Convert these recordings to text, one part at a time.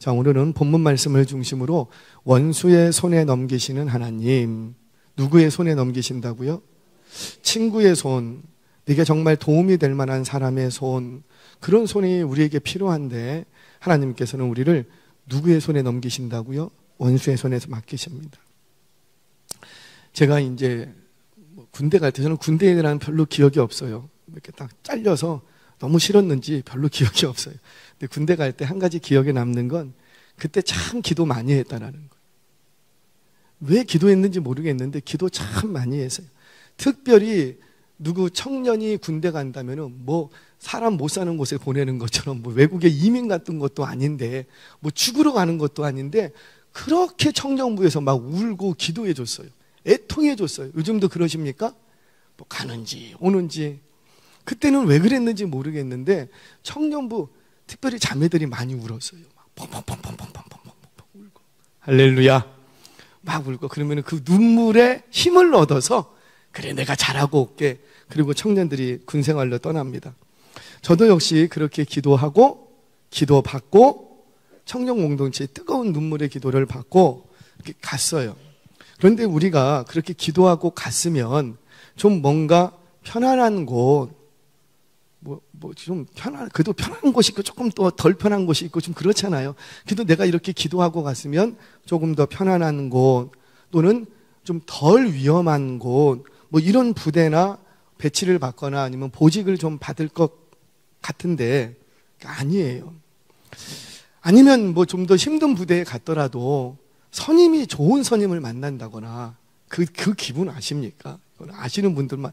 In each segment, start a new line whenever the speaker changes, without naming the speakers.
자, 오늘은 본문 말씀을 중심으로 원수의 손에 넘기시는 하나님. 누구의 손에 넘기신다고요? 친구의 손, 내게 정말 도움이 될 만한 사람의 손, 그런 손이 우리에게 필요한데 하나님께서는 우리를 누구의 손에 넘기신다고요? 원수의 손에서 맡기십니다. 제가 이제 군대 갈 때, 저는 군대에 대한 별로 기억이 없어요. 이렇게 딱 잘려서 너무 싫었는지 별로 기억이 없어요. 근데 군대 갈 때 한 가지 기억에 남는 건 그때 참 기도 많이 했다라는 거예요. 왜 기도했는지 모르겠는데 기도 참 많이 했어요. 특별히 누구 청년이 군대 간다면은 뭐 사람 못 사는 곳에 보내는 것처럼 뭐 외국에 이민 같은 것도 아닌데 뭐 죽으러 가는 것도 아닌데 그렇게 청년부에서 막 울고 기도해 줬어요. 애통해 줬어요. 요즘도 그러십니까? 뭐 가는지 오는지. 그때는 왜 그랬는지 모르겠는데 청년부 특별히 자매들이 많이 울었어요. 막 펑펑펑펑펑펑펑펑 울고 할렐루야 막 울고 그러면 그 눈물에 힘을 얻어서 그래 내가 잘하고 올게. 그리고 청년들이 군생활로 떠납니다. 저도 역시 그렇게 기도하고 기도받고 청년 공동체의 뜨거운 눈물의 기도를 받고 이렇게 갔어요. 그런데 우리가 그렇게 기도하고 갔으면 좀 뭔가 편안한 곳, 좀 그래도 편한 곳이 있고 조금 또 덜 편한 곳이 있고 좀 그렇잖아요. 그래도 내가 이렇게 기도하고 갔으면 조금 더 편안한 곳 또는 좀 덜 위험한 곳, 뭐 이런 부대나 배치를 받거나 아니면 보직을 좀 받을 것 같은데 아니에요. 아니면 뭐 좀 더 힘든 부대에 갔더라도 선임이 좋은 선임을 만난다거나 그 기분 아십니까? 아시는 분들만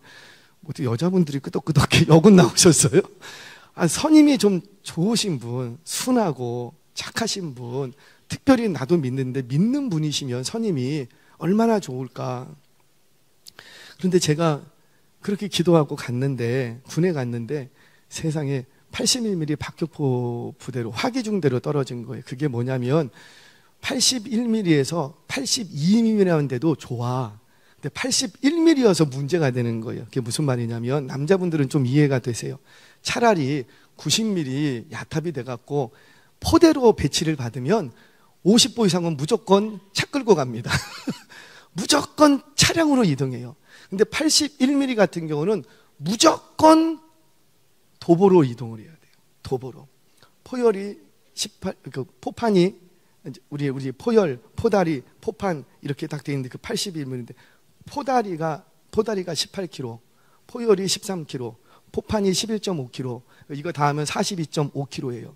또 여자분들이 끄덕끄덕해 여군 나오셨어요? 선임이 좀 좋으신 분, 순하고 착하신 분, 특별히 나도 믿는데 믿는 분이시면 선임이 얼마나 좋을까. 그런데 제가 그렇게 기도하고 갔는데 군에 갔는데 세상에 81mm 박격포 부대로 화기중대로 떨어진 거예요. 그게 뭐냐면 81mm에서 82mm라는데도 좋아. 근데 81mm여서 문제가 되는 거예요. 그게 무슨 말이냐면 남자분들은 좀 이해가 되세요. 차라리 90mm 야탑이 돼갖고 포대로 배치를 받으면 50보 이상은 무조건 차 끌고 갑니다. 무조건 차량으로 이동해요. 근데 81mm 같은 경우는 무조건 도보로 이동을 해야 돼요. 도보로. 포열이 18, 포판이 우리 포열, 포다리, 포판 이렇게 딱 돼 있는데 그 81mm인데 포다리가 18kg, 포열이 13kg, 포판이 11.5kg, 이거 다 하면 42.5kg예요.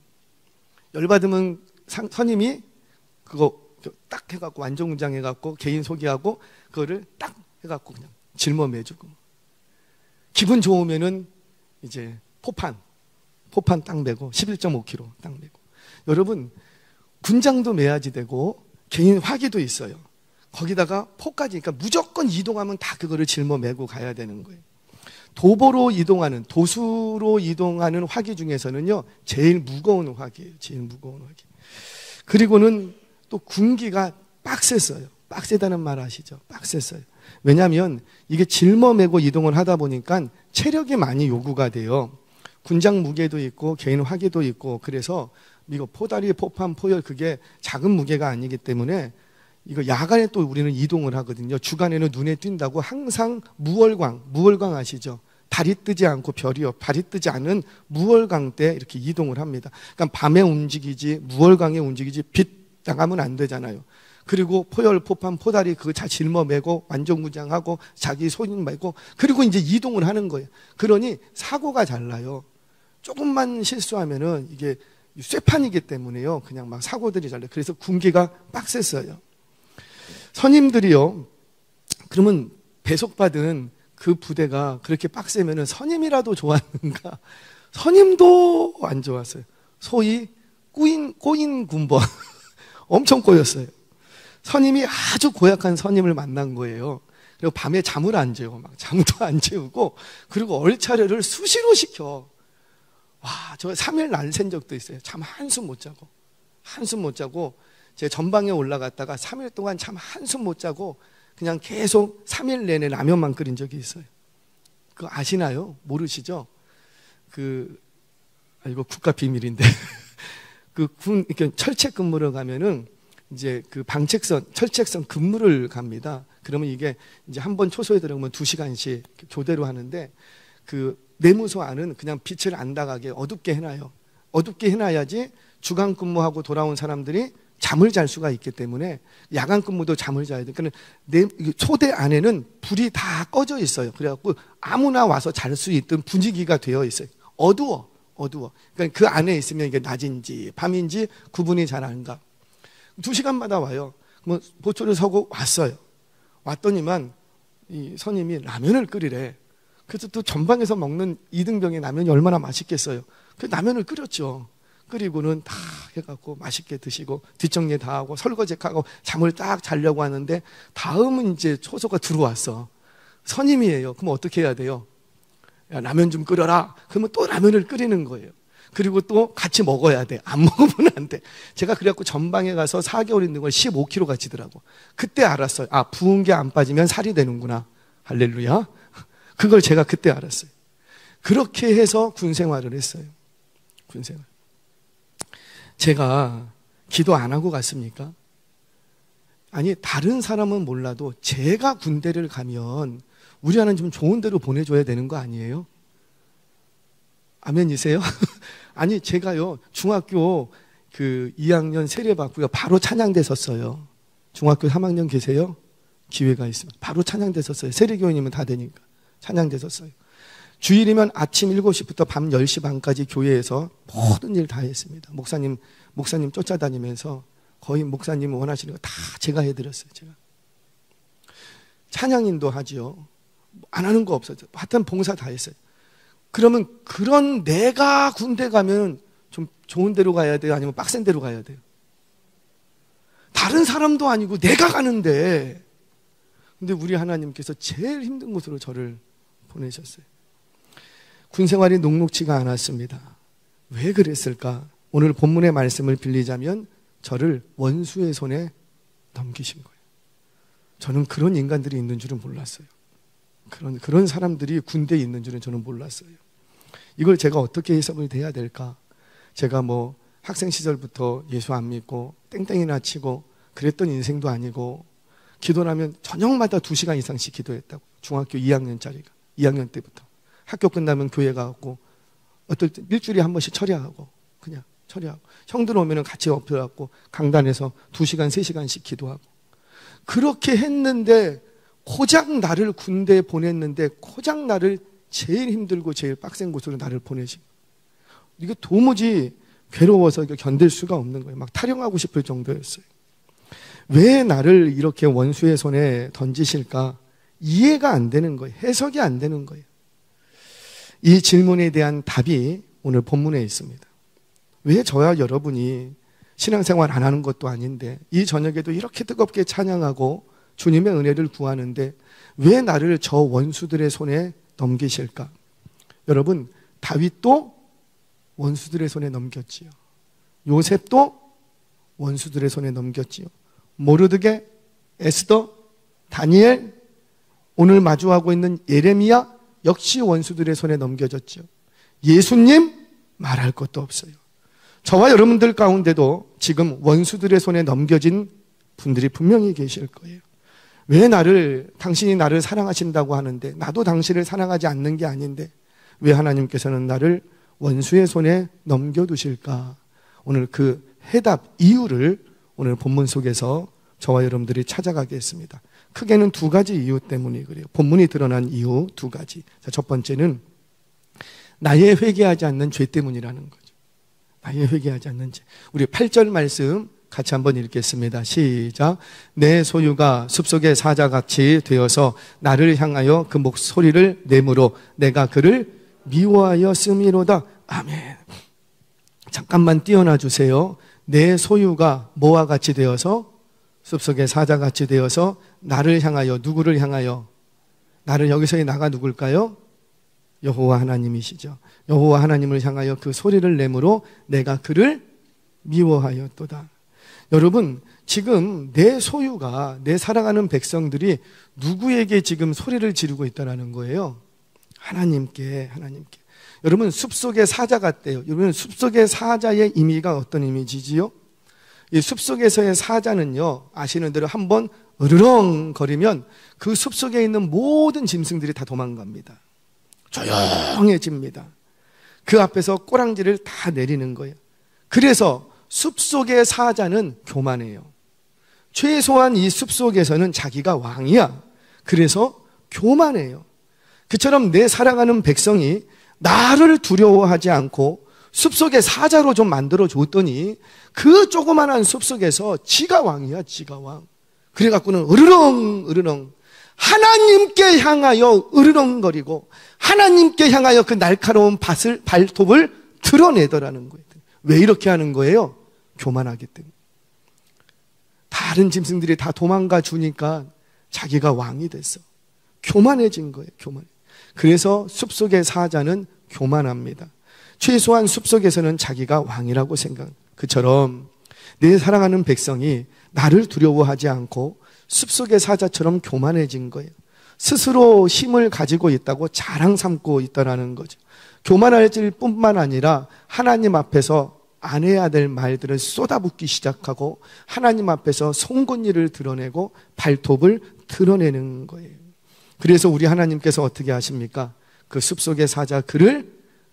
열받으면 선임이 그거 딱 해갖고 완전군장 해갖고 개인 소개하고 그거를 딱 해갖고 그냥 짊어매주고 기분 좋으면은 이제 포판 딱 메고 11.5kg 딱 메고. 여러분 군장도 매야지 되고 개인 화기도 있어요. 거기다가 포까지, 그러니까 무조건 이동하면 다 그거를 짊어매고 가야 되는 거예요. 도보로 이동하는, 도수로 이동하는 화기 중에서는요 제일 무거운 화기예요. 제일 무거운 화기. 그리고는 또 군기가 빡셌어요. 빡세다는 말 아시죠? 빡셌어요. 왜냐하면 이게 짊어매고 이동을 하다 보니까 체력이 많이 요구가 돼요. 군장 무게도 있고 개인 화기도 있고. 그래서 이거 포다리, 포판, 포열 그게 작은 무게가 아니기 때문에 이거 야간에 또 우리는 이동을 하거든요. 주간에는 눈에 띈다고 항상 무월광 아시죠? 달이 뜨지 않고 별이요. 달이 뜨지 않은 무월광 때 이렇게 이동을 합니다. 그러니까 밤에 움직이지 무월광에 움직이지 빛 나가면 안 되잖아요. 그리고 포열, 포판, 포다리 그거 다 짊어매고 완전무장하고 자기 손님 메고 그리고 이제 이동을 하는 거예요. 그러니 사고가 잘 나요. 조금만 실수하면은 이게 쇠판이기 때문에요. 그냥 막 사고들이 잘 나요. 그래서 군기가 빡셌어요. 선임들이요. 그러면 배속받은 그 부대가 그렇게 빡세면은 선임이라도 좋았는가? 선임도 안 좋았어요. 소위 꼬인 군번. 엄청 꼬였어요. 선임이 아주 고약한 선임을 만난 거예요. 그리고 밤에 잠을 안 재워. 막 잠도 안 재우고 그리고 얼차려를 수시로 시켜. 와, 저 3일 날 샌 적도 있어요. 잠 한숨 못 자고 제 전방에 올라갔다가 3일 동안 잠 한숨 못 자고 그냥 계속 3일 내내 라면만 끓인 적이 있어요. 그거 아시나요? 모르시죠? 이거 국가 비밀인데 이렇게 철책 근무를 가면은 이제 그 철책선 근무를 갑니다. 그러면 이게 이제 한 번 초소에 들어가면 2시간씩 교대로 하는데 그 내무소 안은 그냥 빛을 안 나가게 어둡게 해놔요. 어둡게 해놔야지 주간 근무하고 돌아온 사람들이 잠을 잘 수가 있기 때문에 야간 근무도 잠을 자야 돼요. 그러니까 소대 안에는 불이 다 꺼져 있어요. 그래갖고 아무나 와서 잘 수 있던 분위기가 되어 있어요. 어두워. 그러니까 그 안에 있으면 이게 낮인지 밤인지 구분이 잘 안 가. 2시간마다 와요. 뭐 보초를 서고 왔어요. 왔더니만 이 선임이 라면을 끓이래. 그래서 또 전방에서 먹는 2등병의 라면이 얼마나 맛있겠어요. 그 라면을 끓였죠. 끓이고는 다 해갖고 맛있게 드시고 뒷정리 다 하고 설거지하고 잠을 딱 자려고 하는데 다음은 이제 초소가 들어왔어. 선임이에요. 그럼 어떻게 해야 돼요? 야, 라면 좀 끓여라. 그러면 또 라면을 끓이는 거예요. 그리고 또 같이 먹어야 돼. 안 먹으면 안 돼. 제가 그래갖고 전방에 가서 4개월 있는 걸 15kg가 찌더라고. 그때 알았어요. 아, 부은 게 안 빠지면 살이 되는구나. 할렐루야. 그걸 제가 그때 알았어요. 그렇게 해서 군 생활을 했어요. 군 생활. 제가 기도 안 하고 갔습니까? 아니, 다른 사람은 몰라도 제가 군대를 가면 우리 하나님 좀 좋은 데로 보내줘야 되는 거 아니에요? 아멘이세요? 아니, 제가요, 중학교 그 2학년 세례받고요, 바로 찬양대 섰어요. 중학교 3학년 계세요? 기회가 있으면. 바로 찬양대 섰어요. 세례교인이면 다 되니까. 찬양대 섰어요. 주일이면 아침 7시부터 밤 10시 반까지 교회에서 모든 일 다 했습니다. 목사님 쫓아다니면서 거의 목사님 원하시는 거 다 제가 해드렸어요. 제가. 찬양인도 하지요. 안 하는 거 없어요. 하여튼 봉사 다 했어요. 그러면 그런 내가 군대 가면 좀 좋은 데로 가야 돼요? 아니면 빡센 데로 가야 돼요? 다른 사람도 아니고 내가 가는데. 근데 우리 하나님께서 제일 힘든 곳으로 저를 보내셨어요. 군 생활이 녹록지가 않았습니다. 왜 그랬을까? 오늘 본문의 말씀을 빌리자면 저를 원수의 손에 넘기신 거예요. 저는 그런 인간들이 있는 줄은 몰랐어요. 그런 사람들이 군대에 있는 줄은 저는 몰랐어요. 이걸 제가 어떻게 해석을 해야 될까? 제가 뭐 학생 시절부터 예수 안 믿고 땡땡이나 치고 그랬던 인생도 아니고 기도를 하면 저녁마다 2시간 이상씩 기도했다고. 중학교 2학년 때부터. 학교 끝나면 교회 가고 어떨 때 일주일에 한 번씩 철야하고 그냥 철야하고 형들 오면은 같이 엎혀갖고 강단에서 2시간 3시간씩 기도하고 그렇게 했는데 고작 나를 군대에 보냈는데 고작 나를 제일 힘들고 제일 빡센 곳으로 나를 보내신 이게 도무지 괴로워서 견딜 수가 없는 거예요. 막 탈영하고 싶을 정도였어요. 왜 나를 이렇게 원수의 손에 던지실까? 이해가 안 되는 거예요. 해석이 안 되는 거예요. 이 질문에 대한 답이 오늘 본문에 있습니다. 왜 저와 여러분이 신앙생활 안 하는 것도 아닌데 이 저녁에도 이렇게 뜨겁게 찬양하고 주님의 은혜를 구하는데 왜 나를 저 원수들의 손에 넘기실까? 여러분, 다윗도 원수들의 손에 넘겼지요. 요셉도 원수들의 손에 넘겼지요. 모르드게, 에스더, 다니엘, 오늘 마주하고 있는 예레미야 역시 원수들의 손에 넘겨졌죠. 예수님 말할 것도 없어요. 저와 여러분들 가운데도 지금 원수들의 손에 넘겨진 분들이 분명히 계실 거예요. 왜 당신이 나를 사랑하신다고 하는데 나도 당신을 사랑하지 않는 게 아닌데 왜 하나님께서는 나를 원수의 손에 넘겨두실까? 오늘 그 해답, 이유를 오늘 본문 속에서 저와 여러분들이 찾아가겠습니다. 크게는 2가지 이유 때문에 그래요. 본문이 드러난 이유 2가지. 자, 첫 번째는 나의 회개하지 않는 죄 때문이라는 거죠. 나의 회개하지 않는 죄. 우리 8절 말씀 같이 한번 읽겠습니다. 시작. 내 소유가 숲속의 사자같이 되어서 나를 향하여 그 목소리를 내므로 내가 그를 미워하였음이로다. 아멘. 잠깐만 띄어놔 주세요. 내 소유가 뭐와 같이 되어서 숲속의 사자같이 되어서 나를 향하여, 누구를 향하여? 나를, 여기서의 나가 누굴까요? 여호와 하나님이시죠. 여호와 하나님을 향하여 그 소리를 내므로 내가 그를 미워하였도다. 여러분, 지금 내 소유가, 내 사랑하는 백성들이 누구에게 지금 소리를 지르고 있다는 거예요? 하나님께. 여러분, 숲속의 사자 같대요. 여러분, 숲속의 사자의 의미가 어떤 이미지지요? 이 숲속에서의 사자는요, 아시는 대로 한번 으르렁 거리면 그 숲속에 있는 모든 짐승들이 다 도망갑니다. 조용해집니다. 그 앞에서 꼬랑지를 다 내리는 거예요. 그래서 숲속의 사자는 교만해요. 최소한 이 숲속에서는 자기가 왕이야. 그래서 교만해요. 그처럼 내 사랑하는 백성이 나를 두려워하지 않고 숲속의 사자로 좀 만들어 줬더니 그 조그만한 숲속에서 지가 왕이야, 지가 왕. 그래갖고는 으르렁 으르렁 하나님께 향하여 으르렁거리고 하나님께 향하여 그 날카로운 발톱을 드러내더라는 거예요. 왜 이렇게 하는 거예요? 교만하기 때문에. 다른 짐승들이 다 도망가 주니까 자기가 왕이 됐어. 교만해진 거예요. 교만. 그래서 숲속의 사자는 교만합니다. 최소한 숲속에서는 자기가 왕이라고 생각합니다. 그처럼 내 사랑하는 백성이 나를 두려워하지 않고 숲속의 사자처럼 교만해진 거예요. 스스로 힘을 가지고 있다고 자랑 삼고 있다는 거죠. 교만할 뿐만 아니라 하나님 앞에서 안 해야 될 말들을 쏟아붓기 시작하고 하나님 앞에서 송곳니를 드러내고 발톱을 드러내는 거예요. 그래서 우리 하나님께서 어떻게 하십니까? 그 숲속의 사자 그를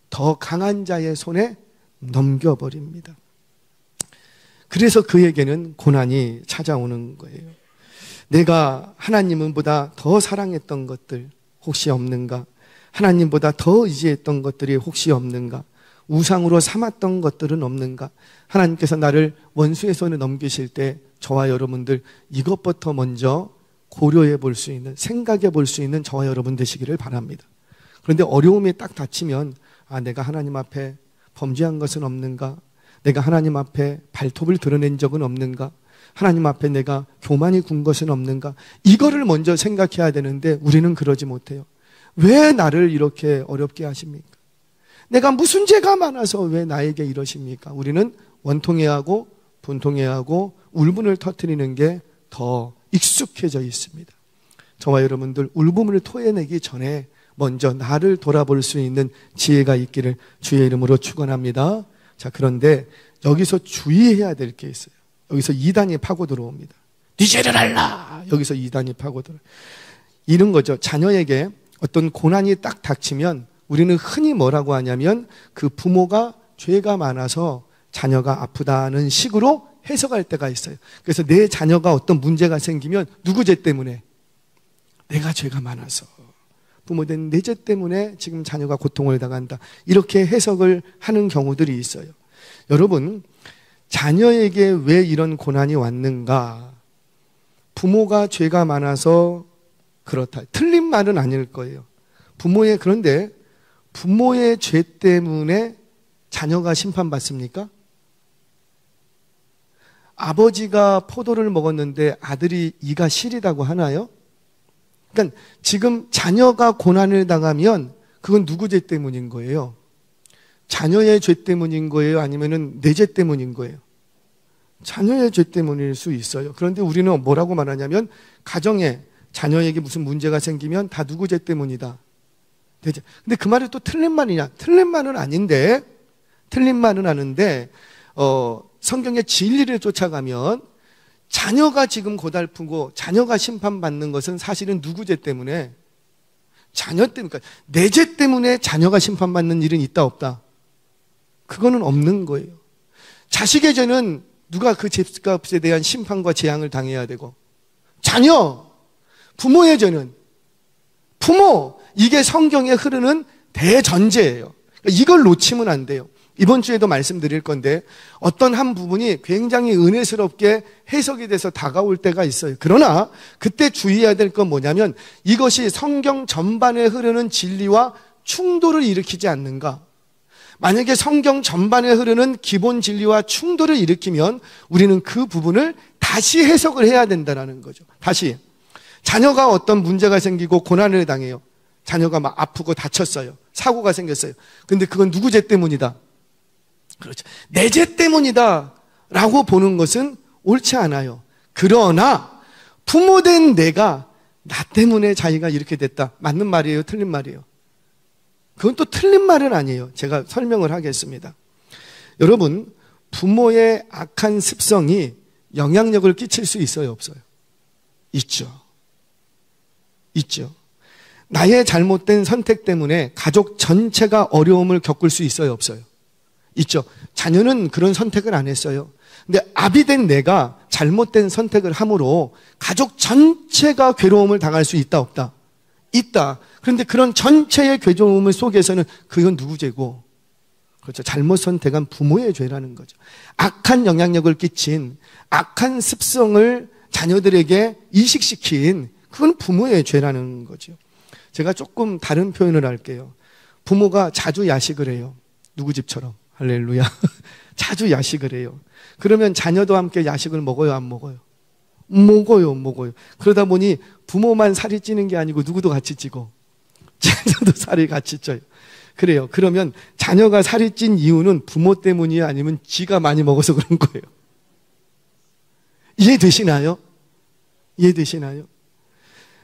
더 강한 자의 손에 넘겨버립니다. 그래서 그에게는 고난이 찾아오는 거예요. 내가 하나님보다 더 사랑했던 것들 혹시 없는가? 하나님보다 더 의지했던 것들이 혹시 없는가? 우상으로 삼았던 것들은 없는가? 하나님께서 나를 원수의 손에 넘기실 때 저와 여러분들 이것부터 먼저 고려해 볼 수 있는, 생각해 볼 수 있는 저와 여러분 되시기를 바랍니다. 그런데 어려움이 딱 닥치면 내가 하나님 앞에 범죄한 것은 없는가? 내가 하나님 앞에 발톱을 드러낸 적은 없는가? 하나님 앞에 내가 교만이 군 것은 없는가? 이거를 먼저 생각해야 되는데 우리는 그러지 못해요. 왜 나를 이렇게 어렵게 하십니까? 내가 무슨 죄가 많아서 왜 나에게 이러십니까? 우리는 원통해하고 분통해하고 울분을 터뜨리는 게 더 익숙해져 있습니다. 저와 여러분들 울분을 토해내기 전에 먼저 나를 돌아볼 수 있는 지혜가 있기를 주의 이름으로 축원합니다. 자, 그런데 여기서 주의해야 될 게 있어요. 여기서 이단이 파고 들어옵니다. 네 죄를 알라. 여기서 이단이 파고 들어요. 이런 거죠. 자녀에게 어떤 고난이 딱 닥치면 우리는 흔히 뭐라고 하냐면 그 부모가 죄가 많아서 자녀가 아프다는 식으로 해석할 때가 있어요. 그래서 내 자녀가 어떤 문제가 생기면 누구 죄 때문에? 내가 죄가 많아서. 부모된 내 죄 때문에 지금 자녀가 고통을 당한다. 이렇게 해석을 하는 경우들이 있어요. 여러분, 자녀에게 왜 이런 고난이 왔는가? 부모가 죄가 많아서 그렇다. 틀린 말은 아닐 거예요. 그런데 부모의 죄 때문에 자녀가 심판받습니까? 아버지가 포도를 먹었는데 아들이 이가 시리다고 하나요? 그러니까 지금 자녀가 고난을 당하면 그건 누구 죄 때문인 거예요? 자녀의 죄 때문인 거예요? 아니면은 내 죄 때문인 거예요? 자녀의 죄 때문일 수 있어요. 그런데 우리는 뭐라고 말하냐면 가정에 자녀에게 무슨 문제가 생기면 다 누구 죄 때문이다. 근데 그 말이 또 틀린 말이냐? 틀린 말은 아닌데 성경의 진리를 쫓아가면 자녀가 지금 고달프고 자녀가 심판받는 것은 사실은 누구 죄 때문에? 자녀 때문에. 그러니까 내 죄 때문에 자녀가 심판받는 일은 있다 없다? 그거는 없는 거예요. 자식의 죄는 누가 그 죄값에 대한 심판과 재앙을 당해야 되고, 자녀, 부모의 죄는 부모, 이게 성경에 흐르는 대전제예요. 그러니까 이걸 놓치면 안 돼요. 이번 주에도 말씀드릴 건데 어떤 한 부분이 굉장히 은혜스럽게 해석이 돼서 다가올 때가 있어요. 그러나 그때 주의해야 될 건 뭐냐면 이것이 성경 전반에 흐르는 진리와 충돌을 일으키지 않는가. 만약에 성경 전반에 흐르는 기본 진리와 충돌을 일으키면 우리는 그 부분을 다시 해석을 해야 된다는 거죠. 다시. 자녀가 어떤 문제가 생기고 고난을 당해요. 자녀가 막 아프고 다쳤어요. 사고가 생겼어요. 근데 그건 누구 죄 때문이다? 그렇죠. 내 죄 때문이다 라고 보는 것은 옳지 않아요. 그러나 부모된 내가 나 때문에 자기가 이렇게 됐다. 맞는 말이에요? 틀린 말이에요? 그건 또 틀린 말은 아니에요. 제가 설명을 하겠습니다. 여러분, 부모의 악한 습성이 영향력을 끼칠 수 있어요, 없어요? 있죠. 있죠. 나의 잘못된 선택 때문에 가족 전체가 어려움을 겪을 수 있어요, 없어요? 있죠. 자녀는 그런 선택을 안 했어요. 근데 아비 된 내가 잘못된 선택을 함으로 가족 전체가 괴로움을 당할 수 있다, 없다? 있다. 그런데 그런 전체의 괴로움 속에서는 그건 누구 죄고? 그렇죠. 잘못 선택한 부모의 죄라는 거죠. 악한 영향력을 끼친 악한 습성을 자녀들에게 이식시킨 그건 부모의 죄라는 거죠. 제가 조금 다른 표현을 할게요. 부모가 자주 야식을 해요. 누구 집처럼. 할렐루야. 자주 야식을 해요. 그러면 자녀도 함께 야식을 먹어요, 안 먹어요? 먹어요. 그러다 보니 부모만 살이 찌는 게 아니고 누구도 같이 찌고 자녀도 살이 같이 쪄요. 그래요. 그러면 자녀가 살이 찐 이유는 부모 때문이에요? 아니면 지가 많이 먹어서 그런 거예요? 이해되시나요? 이해되시나요?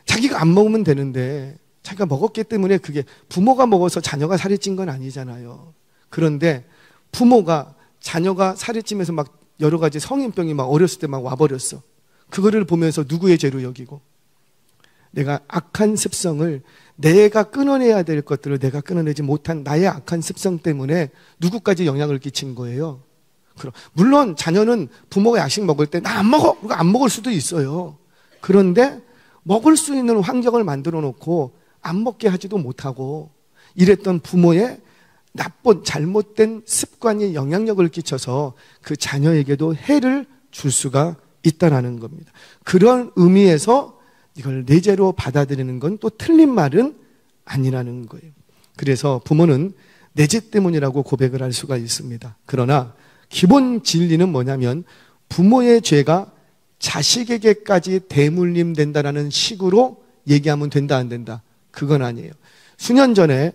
자기가 안 먹으면 되는데 자기가 먹었기 때문에 그게 부모가 먹어서 자녀가 살이 찐 건 아니잖아요. 그런데 부모가 자녀가 살이 찌면서 막 여러 가지 성인병이 막 어렸을 때 막 와버렸어. 그거를 보면서 누구의 죄로 여기고 내가 악한 습성을 내가 끊어내야 될 것들을 내가 끊어내지 못한 나의 악한 습성 때문에 누구까지 영향을 끼친 거예요. 물론 자녀는 부모가 야식 먹을 때 나 안 먹어! 그리고 안 먹을 수도 있어요. 그런데 먹을 수 있는 환경을 만들어 놓고 안 먹게 하지도 못하고 이랬던 부모의 나쁜 잘못된 습관이 영향력을 끼쳐서 그 자녀에게도 해를 줄 수가 있다라는 겁니다. 그런 의미에서 이걸 내 죄로 받아들이는 건 또 틀린 말은 아니라는 거예요. 그래서 부모는 내 죄 때문이라고 고백을 할 수가 있습니다. 그러나 기본 진리는 뭐냐면 부모의 죄가 자식에게까지 대물림된다라는 식으로 얘기하면 된다 안 된다? 그건 아니에요. 수년 전에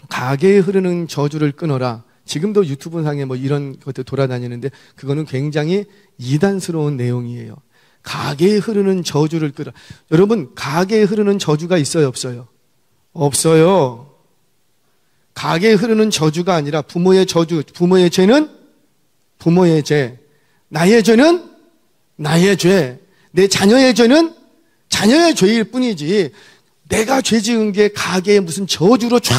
가게에 흐르는 저주를 끊어라. 지금도 유튜브 상에 뭐 이런 것들 돌아다니는데 그거는 굉장히 이단스러운 내용이에요. 가게에 흐르는 저주를 끊어라. 여러분, 가게에 흐르는 저주가 있어요, 없어요? 없어요. 가게에 흐르는 저주가 아니라 부모의 저주, 부모의 죄는 부모의 죄, 나의 죄는 나의 죄, 내 자녀의 죄는 자녀의 죄일 뿐이지 내가 죄 지은 게 가게에 무슨 저주로 쫙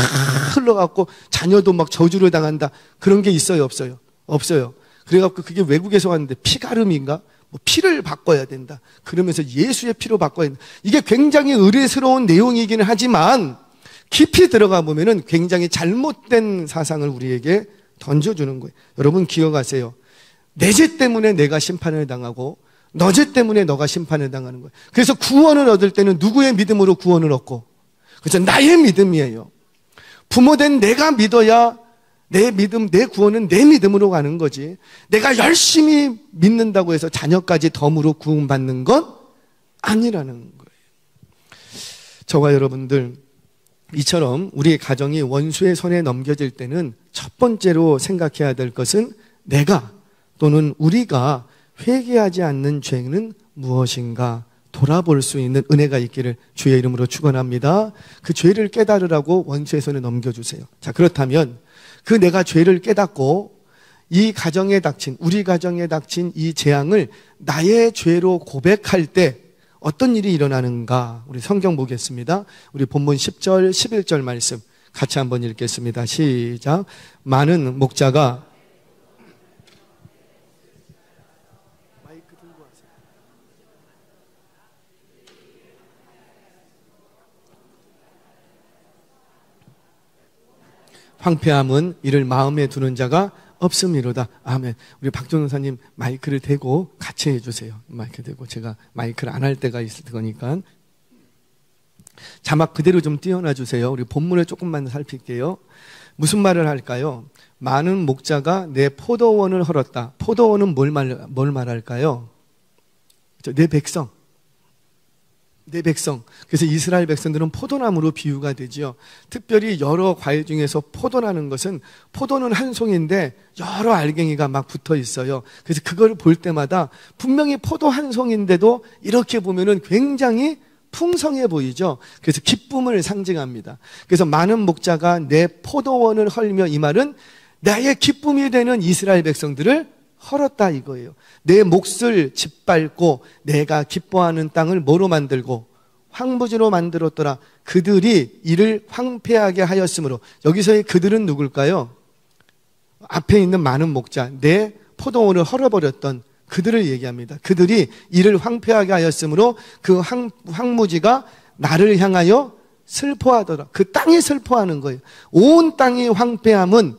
흘러갖고 자녀도 막 저주를 당한다. 그런 게 있어요, 없어요? 없어요. 그래갖고 그게 외국에서 왔는데 피가름인가? 뭐 피를 바꿔야 된다. 그러면서 예수의 피로 바꿔야 된다. 이게 굉장히 의례스러운 내용이기는 하지만 깊이 들어가 보면은 굉장히 잘못된 사상을 우리에게 던져주는 거예요. 여러분 기억하세요. 내 죄 때문에 내가 심판을 당하고 너 죄 때문에 너가 심판을 당하는 거예요. 그래서 구원을 얻을 때는 누구의 믿음으로 구원을 얻고? 그래서 나의 믿음이에요. 부모된 내가 믿어야 내 믿음, 내 구원은 내 믿음으로 가는 거지. 내가 열심히 믿는다고 해서 자녀까지 덤으로 구원받는 건 아니라는 거예요. 저와 여러분들, 이처럼 우리의 가정이 원수의 손에 넘겨질 때는 첫 번째로 생각해야 될 것은 내가 또는 우리가 회개하지 않는 죄는 무엇인가 돌아볼 수 있는 은혜가 있기를 주의 이름으로 축원합니다. 그 죄를 깨달으라고 원수의 손에 넘겨주세요. 자, 그렇다면 그 내가 죄를 깨닫고 이 가정에 닥친, 우리 가정에 닥친 이 재앙을 나의 죄로 고백할 때 어떤 일이 일어나는가? 우리 성경 보겠습니다. 우리 본문 10절, 11절 말씀 같이 한번 읽겠습니다. 시작. 많은 목자가 황폐함은 이를 마음에 두는 자가 없음이로다. 아멘. 우리 박종사님 마이크를 대고 같이 해주세요. 마이크 대고 제가 마이크를 안 할 때가 있을 거니까 자막 그대로 좀 띄워놔 주세요. 우리 본문을 조금만 살필게요. 무슨 말을 할까요? 많은 목자가 내 포도원을 헐었다. 포도원은 뭘 말할까요? 내 백성. 내 백성. 그래서 이스라엘 백성들은 포도나무로 비유가 되죠. 특별히 여러 과일 중에서 포도라는 것은 포도는 한 송인데 여러 알갱이가 막 붙어 있어요. 그래서 그걸 볼 때마다 분명히 포도 한 송인데도 이렇게 보면은 굉장히 풍성해 보이죠. 그래서 기쁨을 상징합니다. 그래서 많은 목자가 내 포도원을 헐며, 이 말은 나의 기쁨이 되는 이스라엘 백성들을 헐었다 이거예요. 내 몫을 짓밟고 내가 기뻐하는 땅을 뭐로 만들고 황무지로 만들었더라. 그들이 이를 황폐하게 하였으므로. 여기서의 그들은 누굴까요? 앞에 있는 많은 목자, 내 포도원을 헐어버렸던 그들을 얘기합니다. 그들이 이를 황폐하게 하였으므로 그 황무지가 나를 향하여 슬퍼하더라. 그 땅이 슬퍼하는 거예요. 온 땅이 황폐함은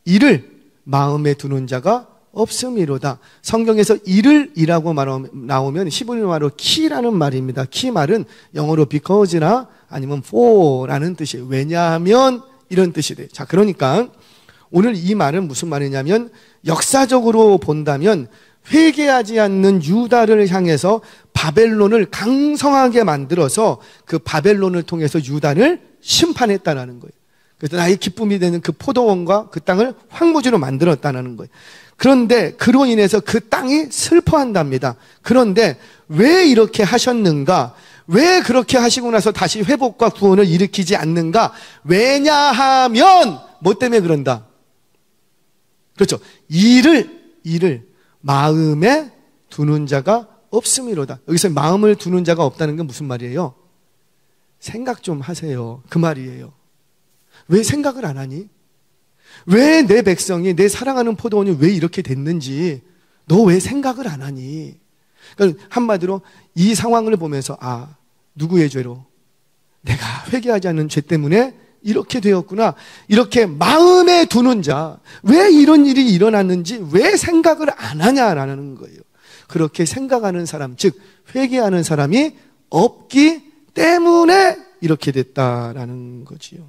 이를 마음에 두는 자가 없음이로다. 성경에서 이를이라고 나오면 히브리어 말로 키라는 말입니다. 키 말은 영어로 because나 아니면 for라는 뜻이에요. 왜냐하면 이런 뜻이 돼요. 자, 그러니까 오늘 이 말은 무슨 말이냐면, 역사적으로 본다면 회개하지 않는 유다를 향해서 바벨론을 강성하게 만들어서 그 바벨론을 통해서 유다를 심판했다는 거예요. 그래서 나의 기쁨이 되는 그 포도원과 그 땅을 황무지로 만들었다는 거예요. 그런데 그로 인해서 그 땅이 슬퍼한답니다. 그런데 왜 이렇게 하셨는가? 왜 그렇게 하시고 나서 다시 회복과 구원을 일으키지 않는가? 왜냐하면 뭐 때문에 그런다? 그렇죠. 이를 마음에 두는 자가 없음이로다. 여기서 마음을 두는 자가 없다는 게 무슨 말이에요? 생각 좀 하세요. 그 말이에요. 왜 생각을 안 하니? 왜 내 백성이, 내 사랑하는 포도원이 왜 이렇게 됐는지 너 왜 생각을 안 하니? 그러니까 한마디로 이 상황을 보면서, 아, 누구의 죄로? 내가 회개하지 않는 죄 때문에 이렇게 되었구나. 이렇게 마음에 두는 자, 왜 이런 일이 일어났는지 왜 생각을 안 하냐라는 거예요. 그렇게 생각하는 사람, 즉 회개하는 사람이 없기 때문에 이렇게 됐다라는 거지요.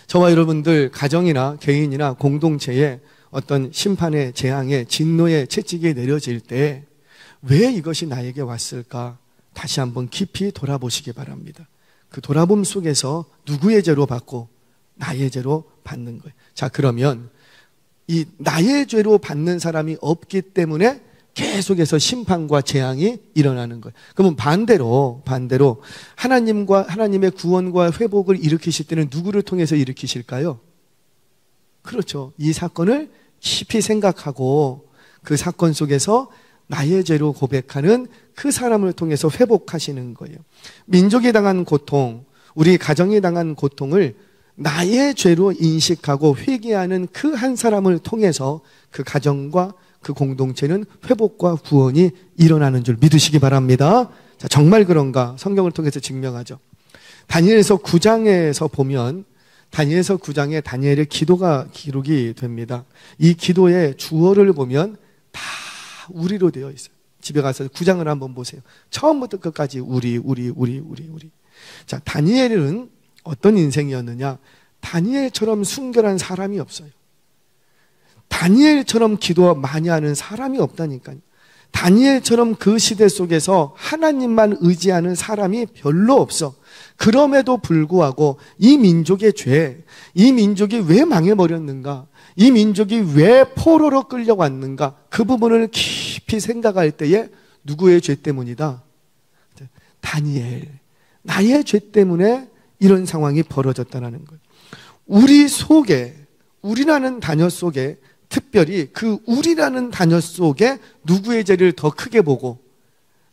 저와 여러분들 가정이나 개인이나 공동체에 어떤 심판의 재앙의 진노의 채찍이 내려질 때 왜 이것이 나에게 왔을까? 다시 한번 깊이 돌아보시기 바랍니다. 그 돌아봄 속에서 누구의 죄로 받고 나의 죄로 받는 거예요. 자, 그러면 이 나의 죄로 받는 사람이 없기 때문에 계속해서 심판과 재앙이 일어나는 거예요. 그러면 반대로 하나님의 구원과 회복을 일으키실 때는 누구를 통해서 일으키실까요? 그렇죠. 이 사건을 깊이 생각하고 그 사건 속에서 나의 죄로 고백하는 그 사람을 통해서 회복하시는 거예요. 민족이 당한 고통, 우리 가정이 당한 고통을 나의 죄로 인식하고 회개하는 그 한 사람을 통해서 그 가정과 그 공동체는 회복과 구원이 일어나는 줄 믿으시기 바랍니다. 자, 정말 그런가? 성경을 통해서 증명하죠. 다니엘서 9장에서 보면, 다니엘서 9장에 다니엘의 기도가 기록이 됩니다. 이 기도의 주어를 보면 다 우리로 되어 있어요. 집에 가서 9장을 한번 보세요. 처음부터 끝까지 우리. 자, 다니엘은 어떤 인생이었느냐? 다니엘처럼 순결한 사람이 없어요. 다니엘처럼 기도 많이 하는 사람이 없다니까요. 다니엘처럼 그 시대 속에서 하나님만 의지하는 사람이 별로 없어. 그럼에도 불구하고 이 민족의 죄, 이 민족이 왜 망해버렸는가? 이 민족이 왜 포로로 끌려왔는가? 그 부분을 깊이 생각할 때에 누구의 죄 때문이다? 다니엘, 나의 죄 때문에 이런 상황이 벌어졌다는 거예요. 우리 속에, 우리라는 단어 속에, 특별히 그 우리라는 단어 속에 누구의 죄를 더 크게 보고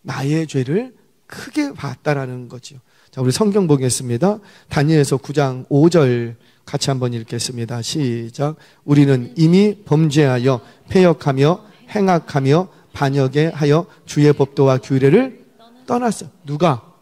나의 죄를 크게 봤다라는 거죠. 자, 우리 성경 보겠습니다. 다니엘서 9장 5절 같이 한번 읽겠습니다. 시작. 우리는 이미 범죄하여 패역하며 행악하며 반역에 하여 주의 법도와 규례를 떠났어. 누가?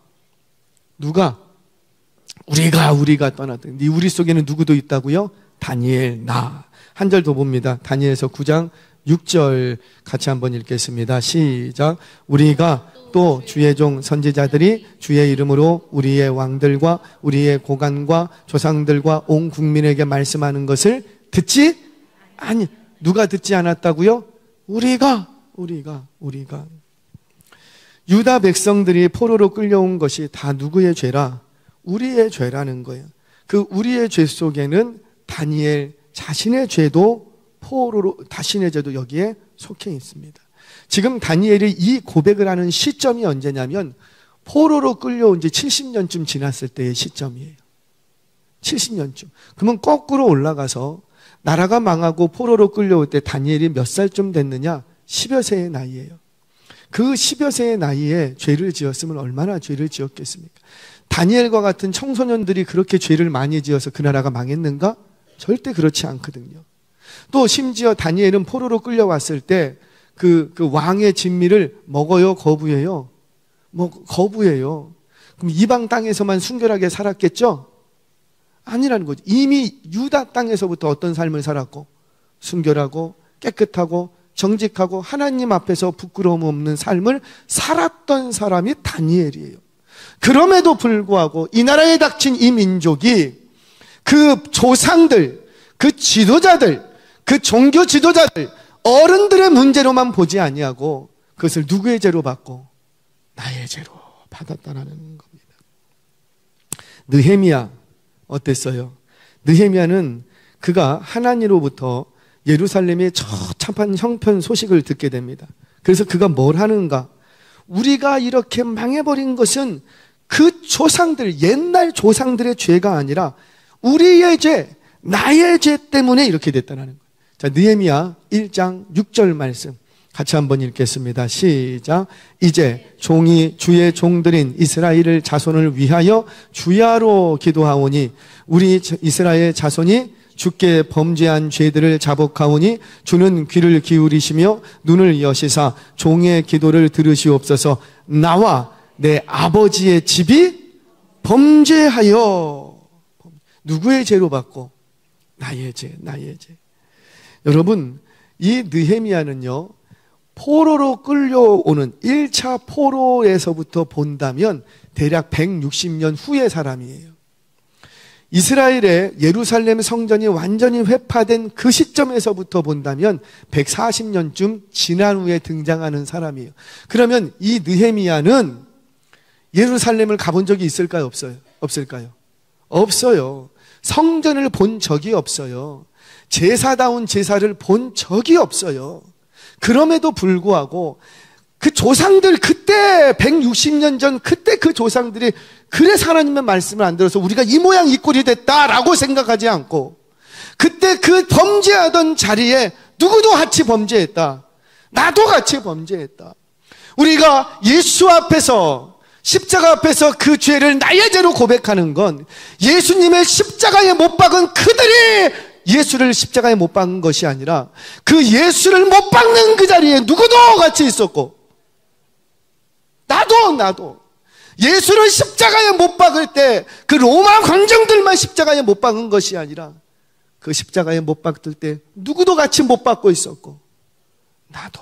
우리가 떠났다. 네, 우리 속에는 누구도 있다고요? 다니엘, 나. 한 절 더 봅니다. 다니엘서 9장 6절 같이 한번 읽겠습니다. 시작. 우리가 또 주의 종 선지자들이 주의 이름으로 우리의 왕들과 우리의 고관과 조상들과 온 국민에게 말씀하는 것을 듣지? 아니, 누가 듣지 않았다고요? 우리가. 유다 백성들이 포로로 끌려온 것이 다 누구의 죄라? 우리의 죄라는 거예요. 그 우리의 죄 속에는 다니엘 자신의 죄도 자신의 죄도 여기에 속해 있습니다. 지금 다니엘이 이 고백을 하는 시점이 언제냐면 포로로 끌려온 지 70년쯤 지났을 때의 시점이에요. 70년쯤. 그러면 거꾸로 올라가서 나라가 망하고 포로로 끌려올 때 다니엘이 몇 살쯤 됐느냐? 10여 세의 나이예요. 그 10여 세의 나이에 죄를 지었으면 얼마나 죄를 지었겠습니까? 다니엘과 같은 청소년들이 그렇게 죄를 많이 지어서 그 나라가 망했는가? 절대 그렇지 않거든요. 또 심지어 다니엘은 포로로 끌려왔을 때 그 왕의 진미를 먹어요? 거부해요? 거부해요. 그럼 이방 땅에서만 순결하게 살았겠죠? 아니라는 거죠. 이미 유다 땅에서부터 어떤 삶을 살았고 순결하고 깨끗하고 정직하고 하나님 앞에서 부끄러움 없는 삶을 살았던 사람이 다니엘이에요. 그럼에도 불구하고 이 나라에 닥친 이 민족이 그 조상들, 그 지도자들, 그 종교 지도자들, 어른들의 문제로만 보지 아니하고 그것을 누구의 죄로 받고 나의 죄로 받았다는 겁니다. 느헤미야 어땠어요? 느헤미야는 그가 하나님으로부터 예루살렘의 처참한 형편 소식을 듣게 됩니다. 그래서 그가 뭘 하는가? 우리가 이렇게 망해버린 것은 그 조상들, 옛날 조상들의 죄가 아니라 우리의 죄, 나의 죄 때문에 이렇게 됐다는 거예요. 자, 느헤미야 1장 6절 말씀 같이 한번 읽겠습니다. 시작. 이제 종이 주의 종들인 이스라엘 자손을 위하여 주야로 기도하오니 우리 이스라엘 자손이 주께 범죄한 죄들을 자복하오니 주는 귀를 기울이시며 눈을 여시사 종의 기도를 들으시옵소서. 나와 내 아버지의 집이 범죄하여. 누구의 죄로 받고? 나의 죄, 나의 죄. 여러분, 이 느헤미야는요, 포로로 끌려오는 1차 포로에서부터 본다면 대략 160년 후의 사람이에요. 이스라엘의 예루살렘 성전이 완전히 회파된 그 시점에서부터 본다면 140년쯤 지난 후에 등장하는 사람이에요. 그러면 이 느헤미야는 예루살렘을 가본 적이 있을까요? 없어요? 없을까요? 없어요. 성전을 본 적이 없어요. 제사다운 제사를 본 적이 없어요. 그럼에도 불구하고 그 조상들 그때 160년 전 그때 그 조상들이 그래서 하나님의 말씀을 안 들어서 우리가 이 모양 이 꼴이 됐다라고 생각하지 않고 그때 그 범죄하던 자리에 누구도 같이 범죄했다. 나도 같이 범죄했다. 우리가 예수 앞에서 십자가 앞에서 그 죄를 나의 죄로 고백하는 건 예수님의 십자가에 못 박은 그들이 예수를 십자가에 못 박은 것이 아니라 그 예수를 못 박는 그 자리에 누구도 같이 있었고 나도 예수를 십자가에 못 박을 때 그 로마 관정들만 십자가에 못 박은 것이 아니라 그 십자가에 못 박을 때 누구도 같이 못 박고 있었고 나도.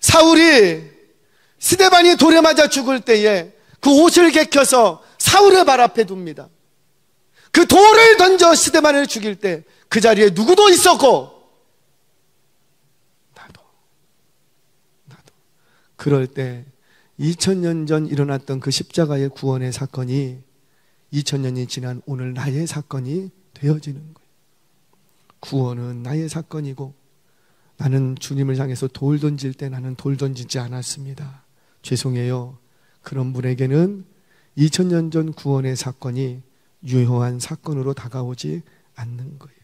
사울이 스데반이 돌에 맞아 죽을 때에 그 옷을 개켜서 사울의 발 앞에 둡니다. 그 돌을 던져 스데반을 죽일 때 그 자리에 누구도 있었고 나도. 그럴 때 2000년 전 일어났던 그 십자가의 구원의 사건이 2000년이 지난 오늘 나의 사건이 되어지는 거예요. 구원은 나의 사건이고 나는 주님을 향해서 돌 던질 때 나는 돌 던지지 않았습니다. 죄송해요. 그런 분에게는 2000년 전 구원의 사건이 유효한 사건으로 다가오지 않는 거예요.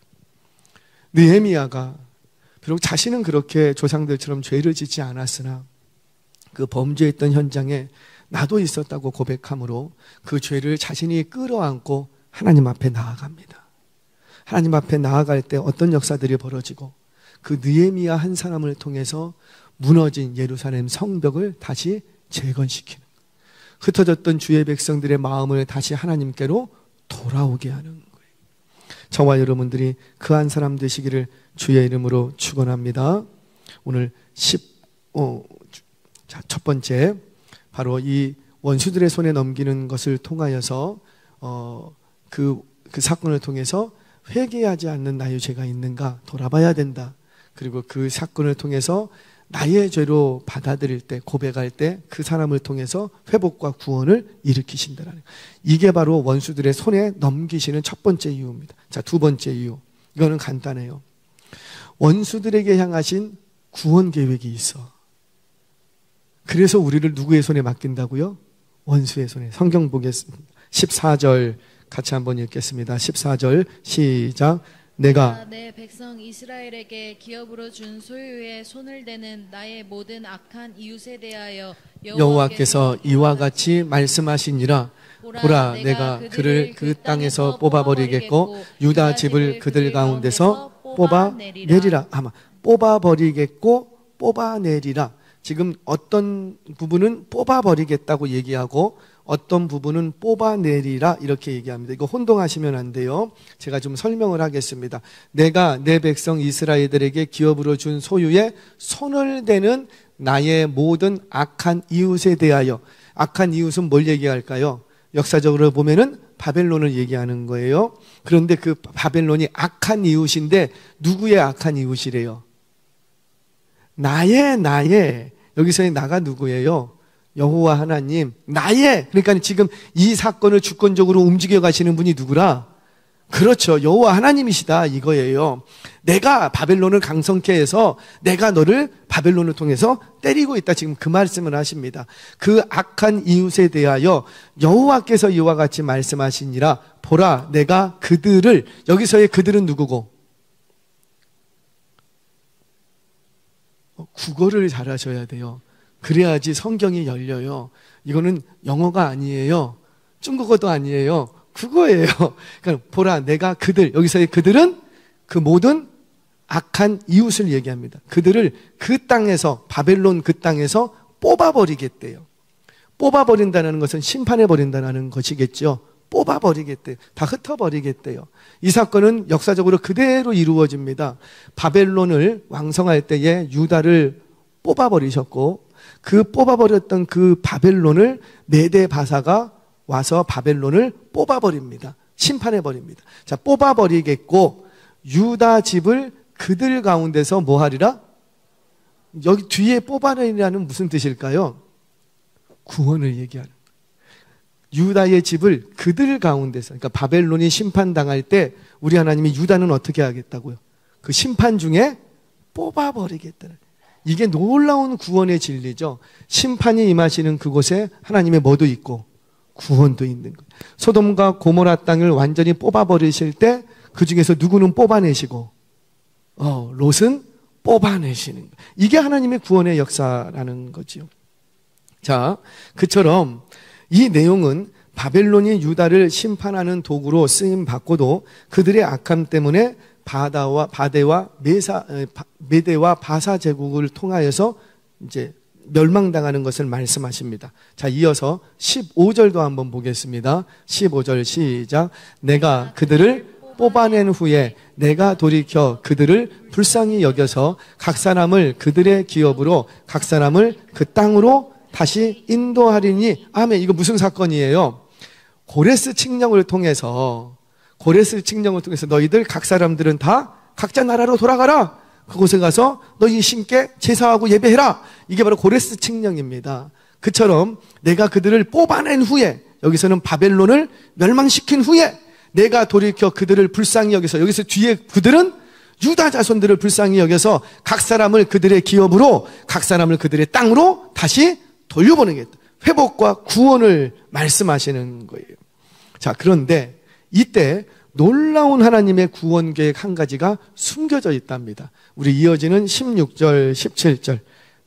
느헤미야가 비록 자신은 그렇게 조상들처럼 죄를 짓지 않았으나 그 범죄했던 현장에 나도 있었다고 고백함으로 그 죄를 자신이 끌어안고 하나님 앞에 나아갑니다. 하나님 앞에 나아갈 때 어떤 역사들이 벌어지고 그 느헤미야 한 사람을 통해서 무너진 예루살렘 성벽을 다시 재건시키는, 흩어졌던 주의 백성들의 마음을 다시 하나님께로 돌아오게 하는 거예요. 저와 여러분들이 그 한 사람 되시기를 주의 이름으로 축원합니다. 오늘 첫 번째 바로 이 원수들의 손에 넘기는 것을 통하여서 그 사건을 통해서 회개하지 않는 나의 죄가 있는가 돌아봐야 된다. 그리고 그 사건을 통해서 나의 죄로 받아들일 때, 고백할 때 그 사람을 통해서 회복과 구원을 일으키신다라는, 이게 바로 원수들의 손에 넘기시는 첫 번째 이유입니다. 자, 두 번째 이유, 이거는 간단해요. 원수들에게 향하신 구원 계획이 있어. 그래서 우리를 누구의 손에 맡긴다고요? 원수의 손에. 성경 보겠습니다. 14절 같이 한번 읽겠습니다. 14절 시작. 내가
내 백성 이스라엘에게 기업으로 준 소유에 손을 대는 나의 모든 악한 이웃에 대하여
여호와께서 이와 같이 말씀하시니라. 보라, 내가 그를 그 땅에서 뽑아버리겠고 유다 집을 그들 가운데서 뽑아내리라. 아마 뽑아버리겠고 뽑아내리라. 지금 어떤 부분은 뽑아버리겠다고 얘기하고 어떤 부분은 뽑아내리라 이렇게 얘기합니다. 이거 혼동하시면 안 돼요. 제가 좀 설명을 하겠습니다. 내가 내 백성 이스라엘들에게 기업으로 준 소유에 손을 대는 나의 모든 악한 이웃에 대하여. 악한 이웃은 뭘 얘기할까요? 역사적으로 보면은 바벨론을 얘기하는 거예요. 그런데 그 바벨론이 악한 이웃인데 누구의 악한 이웃이래요? 나의 여기서의 나가 누구예요? 여호와 하나님. 나의. 그러니까 지금 이 사건을 주권적으로 움직여 가시는 분이 누구라? 그렇죠. 여호와 하나님이시다 이거예요. 내가 바벨론을 강성케 해서 내가 너를 바벨론을 통해서 때리고 있다. 지금 그 말씀을 하십니다. 그 악한 이웃에 대하여 여호와께서 이와 같이 말씀하시니라. 보라, 내가 그들을. 여기서의 그들은 누구고? 국어를 잘하셔야 돼요. 그래야지 성경이 열려요. 이거는 영어가 아니에요. 중국어도 아니에요. 국어예요. 그러니까 보라, 내가 그들. 여기서의 그들은 그 모든 악한 이웃을 얘기합니다. 그들을 그 땅에서, 바벨론 그 땅에서 뽑아버리겠대요. 뽑아버린다는 것은 심판해버린다는 것이겠죠. 뽑아버리겠대요. 다 흩어버리겠대요. 이 사건은 역사적으로 그대로 이루어집니다. 바벨론을 왕성할 때에 유다를 뽑아버리셨고 그 뽑아버렸던 그 바벨론을 메대 바사가 와서 바벨론을 뽑아버립니다. 심판해버립니다. 자, 뽑아버리겠고 유다 집을 그들 가운데서 뭐 하리라? 여기 뒤에 뽑아내리라는 무슨 뜻일까요? 구원을 얘기하는. 유다의 집을 그들 가운데서, 그러니까 바벨론이 심판당할 때 우리 하나님이 유다는 어떻게 하겠다고요? 그 심판 중에 뽑아버리겠다는. 이게 놀라운 구원의 진리죠. 심판이 임하시는 그곳에 하나님의 뭐도 있고 구원도 있는 거예요. 소돔과 고모라 땅을 완전히 뽑아버리실 때 그 중에서 누구는 뽑아내시고 롯은 뽑아내시는 거예요. 이게 하나님의 구원의 역사라는 거지요. 자, 그처럼 이 내용은 바벨론이 유다를 심판하는 도구로 쓰임 받고도 그들의 악함 때문에 메대와 바사 제국을 통하여서 이제 멸망당하는 것을 말씀하십니다. 자, 이어서 15절도 한번 보겠습니다. 15절 시작. 내가 그들을 뽑아낸 후에 내가 돌이켜 그들을 불쌍히 여겨서 각 사람을 그들의 기업으로 각 사람을 그 땅으로 다시 인도하리니. 아멘. 이거 무슨 사건이에요? 고레스 칙령을 통해서 너희들 각 사람들은 다 각자 나라로 돌아가라. 그곳에 가서 너희 신께 제사하고 예배해라. 이게 바로 고레스 칙령입니다. 그처럼 내가 그들을 뽑아낸 후에, 여기서는 바벨론을 멸망시킨 후에 내가 돌이켜 그들을 불쌍히 여겨서, 여기서 뒤에 그들은 유다 자손들을 불쌍히 여겨서 각 사람을 그들의 기업으로 각 사람을 그들의 땅으로 다시 돌려보내겠다. 회복과 구원을 말씀하시는 거예요. 자, 그런데 이때 놀라운 하나님의 구원 계획 한 가지가 숨겨져 있답니다. 우리 이어지는 16절, 17절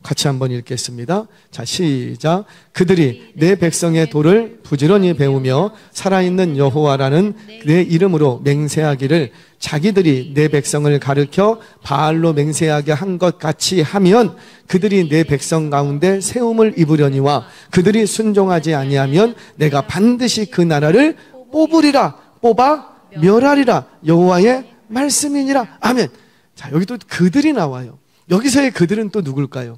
같이 한번 읽겠습니다. 자, 시작. 그들이 내 백성의 도를 부지런히 배우며 살아있는 여호와라는 내 이름으로 맹세하기를 자기들이 내 백성을 가르쳐 바알로 맹세하게 한 것 같이 하면 그들이 내 백성 가운데 세움을 입으려니와 그들이 순종하지 아니하면 내가 반드시 그 나라를 뽑으리라. 뽑아 멸하리라. 여호와의 말씀이니라. 아멘. 자, 여기 또 그들이 나와요. 여기서의 그들은 또 누굴까요?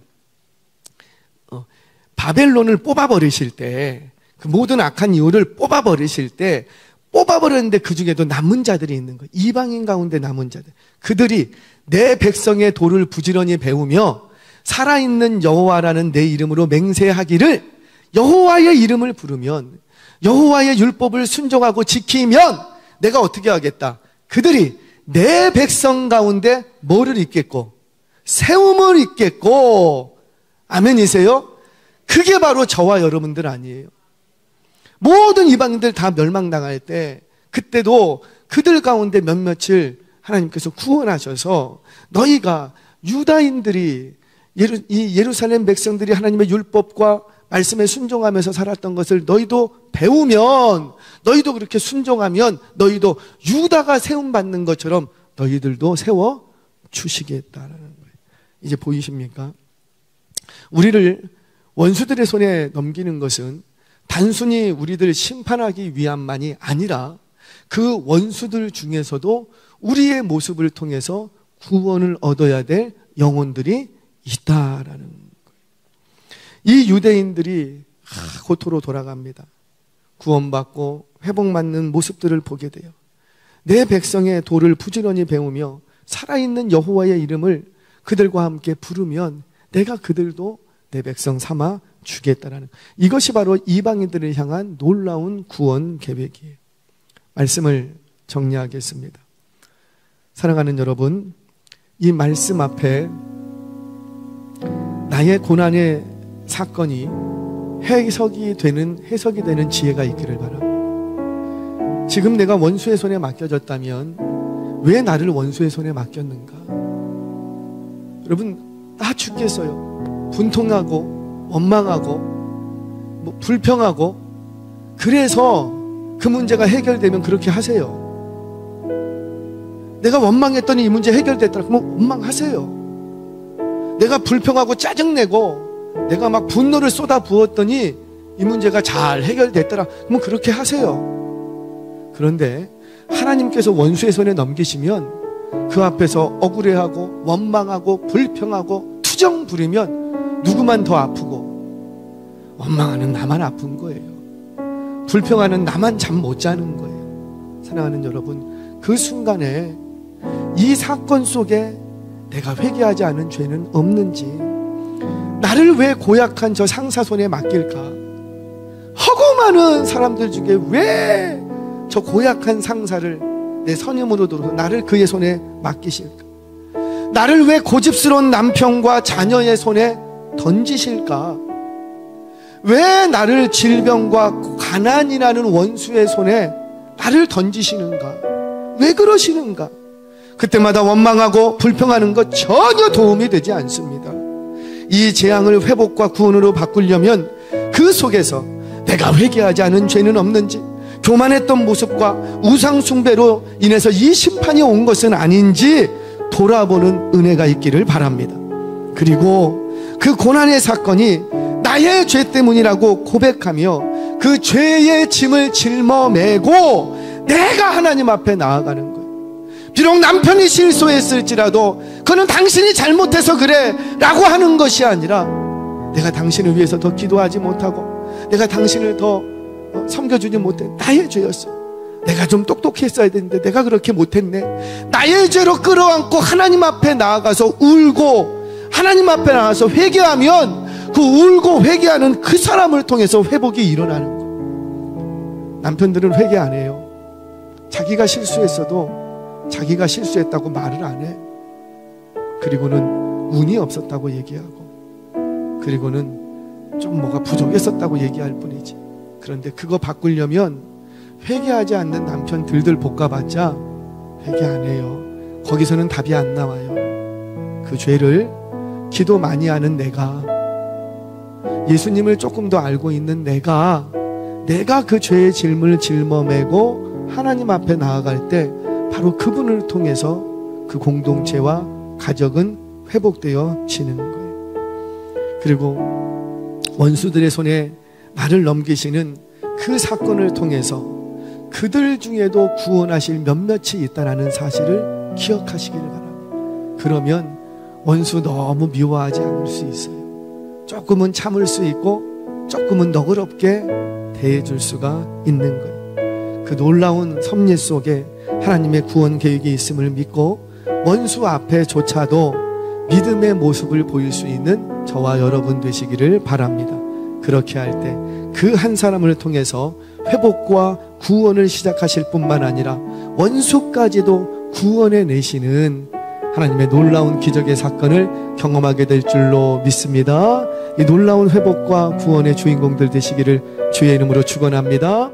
바벨론을 뽑아버리실 때, 그 모든 악한 이유를 뽑아버리실 때, 뽑아버렸는데 그 중에도 남은 자들이 있는 거예요. 이방인 가운데 남은 자들. 그들이 내 백성의 도를 부지런히 배우며 살아있는 여호와라는 내 이름으로 맹세하기를, 여호와의 이름을 부르면, 여호와의 율법을 순종하고 지키면 내가 어떻게 하겠다? 그들이 내 백성 가운데 뭐를 입겠고? 세움을 입겠고. 아멘이세요? 그게 바로 저와 여러분들 아니에요? 모든 이방인들 다 멸망당할 때 그때도 그들 가운데 몇몇을 하나님께서 구원하셔서 너희가 유다인들이 이 예루살렘 백성들이 하나님의 율법과 말씀에 순종하면서 살았던 것을 너희도 배우면, 너희도 그렇게 순종하면 너희도 유다가 세움받는 것처럼 너희들도 세워 주시겠다라는 거예요. 이제 보이십니까? 우리를 원수들의 손에 넘기는 것은 단순히 우리들 심판하기 위함만이 아니라 그 원수들 중에서도 우리의 모습을 통해서 구원을 얻어야 될 영혼들이 있다라는 거예요. 이 유대인들이 고토로 돌아갑니다. 구원받고 회복받는 모습들을 보게 돼요. 내 백성의 도를 부지런히 배우며 살아있는 여호와의 이름을 그들과 함께 부르면 내가 그들도 내 백성 삼아 주겠다라는, 이것이 바로 이방인들을 향한 놀라운 구원 계획이에요. 말씀을 정리하겠습니다. 사랑하는 여러분, 이 말씀 앞에 나의 고난의 사건이 해석이 되는 지혜가 있기를 바랍니다. 지금 내가 원수의 손에 맡겨졌다면 왜 나를 원수의 손에 맡겼는가? 여러분, 나 죽겠어요. 분통하고 원망하고 불평하고, 그래서 그 문제가 해결되면 그렇게 하세요. 내가 원망했더니 이 문제 해결됐다 그러면 원망하세요. 내가 불평하고 짜증내고 내가 막 분노를 쏟아 부었더니 이 문제가 잘 해결됐더라 그러면 그렇게 하세요. 그런데 하나님께서 원수의 손에 넘기시면 그 앞에서 억울해하고 원망하고 불평하고 투정 부리면 누구만 더 아프고, 원망하는 나만 아픈 거예요. 불평하는 나만 잠 못 자는 거예요. 사랑하는 여러분, 그 순간에 이 사건 속에 내가 회개하지 않은 죄는 없는지, 나를 왜 고약한 저 상사 손에 맡길까? 허구 많은 사람들 중에 왜 저 고약한 상사를 내 선임으로 들어서 나를 그의 손에 맡기실까? 나를 왜 고집스러운 남편과 자녀의 손에 던지실까? 왜 나를 질병과 가난이라는 원수의 손에 나를 던지시는가? 왜 그러시는가? 그때마다 원망하고 불평하는 것 전혀 도움이 되지 않습니다. 이 재앙을 회복과 구원으로 바꾸려면 그 속에서 내가 회개하지 않은 죄는 없는지, 교만했던 모습과 우상 숭배로 인해서 이 심판이 온 것은 아닌지 돌아보는 은혜가 있기를 바랍니다. 그리고 그 고난의 사건이 나의 죄 때문이라고 고백하며 그 죄의 짐을 짊어매고 내가 하나님 앞에 나아가는 거예요. 비록 남편이 실수했을지라도 그는 당신이 잘못해서 그래 라고 하는 것이 아니라, 내가 당신을 위해서 더 기도하지 못하고 내가 당신을 더 섬겨주지 못해, 나의 죄였어. 내가 좀 똑똑했어야 되는데 내가 그렇게 못했네. 나의 죄로 끌어안고 하나님 앞에 나아가서 울고 하나님 앞에 나가서 회개하면 그 울고 회개하는 그 사람을 통해서 회복이 일어나는 거예요. 남편들은 회개 안 해요. 자기가 실수했어도 자기가 실수했다고 말을 안 해. 그리고는 운이 없었다고 얘기하고, 그리고는 좀 뭐가 부족했었다고 얘기할 뿐이지. 그런데 그거 바꾸려면 회개하지 않는 남편 들들 볶아봤자 회개 안 해요. 거기서는 답이 안 나와요. 그 죄를 기도 많이 하는 내가, 예수님을 조금 더 알고 있는 내가 그 죄의 짐을 짊어매고 하나님 앞에 나아갈 때 바로 그분을 통해서 그 공동체와 가족은 회복되어지는 거예요. 그리고 원수들의 손에 나를 넘기시는 그 사건을 통해서 그들 중에도 구원하실 몇몇이 있다는 사실을 기억하시기를 바랍니다. 그러면 원수 너무 미워하지 않을 수 있어요. 조금은 참을 수 있고 조금은 너그럽게 대해줄 수가 있는 거예요. 그 놀라운 섭리 속에 하나님의 구원 계획이 있음을 믿고 원수 앞에조차도 믿음의 모습을 보일 수 있는 저와 여러분 되시기를 바랍니다. 그렇게 할 때 그 한 사람을 통해서 회복과 구원을 시작하실 뿐만 아니라 원수까지도 구원해 내시는 하나님의 놀라운 기적의 사건을 경험하게 될 줄로 믿습니다. 이 놀라운 회복과 구원의 주인공들 되시기를 주의 이름으로 축원합니다.